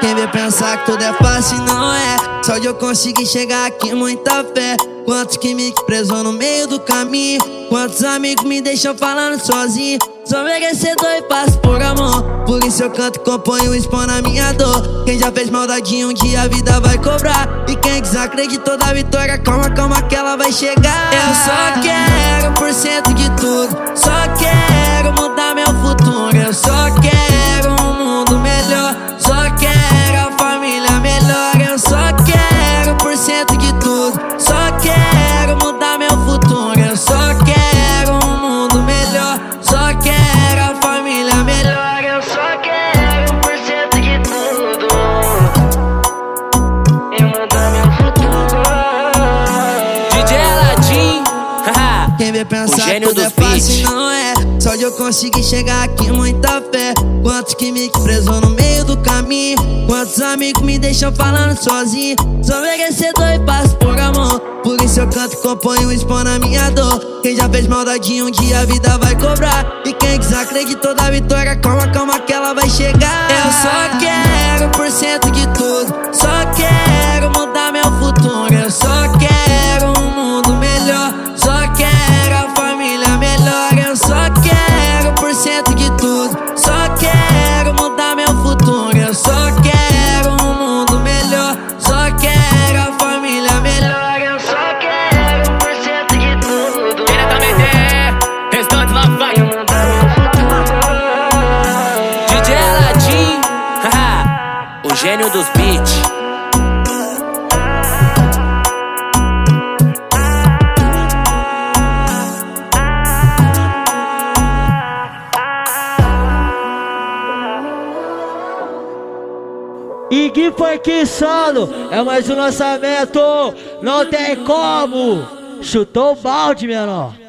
Quem vê pensar que tudo é fácil não é. Só de eu conseguir chegar aqui, muita fé. Quantos que me presou no meio do caminho. Quantos amigos me deixam falando sozinho. Sou merecedor e passo por amor. Por isso eu canto, componho, expondo a minha dor. Quem já fez maldade um dia a vida vai cobrar. E quem desacreditou da vitória, calma, calma que ela vai chegar. Eu só quero 1% de tudo. Só quero mudar meu futuro. Eu só quero um mundo melhor. Só quero a família melhor. Eu só quero 1% de tudo. Só quero mudar meu futuro. Eu só quero um mundo melhor. Só quero a família melhor. Eu só quero 1% de tudo e mudar meu futuro. DJ Aladim, haha. Quem vê pensar que gênio tudo é dos beats. fácil não é. Só de eu conseguir chegar aqui, muita fé. Quantos que me presou no meio do caminho. Quantos amigos me deixam falando sozinho. Sou merecedor e passo por amor. Por isso eu canto, componho, expondo a minha dor. Quem já fez maldade um dia a vida vai cobrar. E quem desacreditou da vitória, calma, calma que ela vai chegar. Eu só quero 1% de tudo. Só quero mudar meu futuro. Eu só quero um mundo melhor. Só quero a família melhor. Eu só quero 1% de tudo. Só quero mudar meu futuro. Eu só quero um mundo melhor. Só quero a família melhor. Eu só quero 1% de tudo. Diretamente, restante lá vai. DJ Aladim, haha. O gênio dos beats. Ig Funk Solo é mais um lançamento, não tem como. Chutou o balde, menor.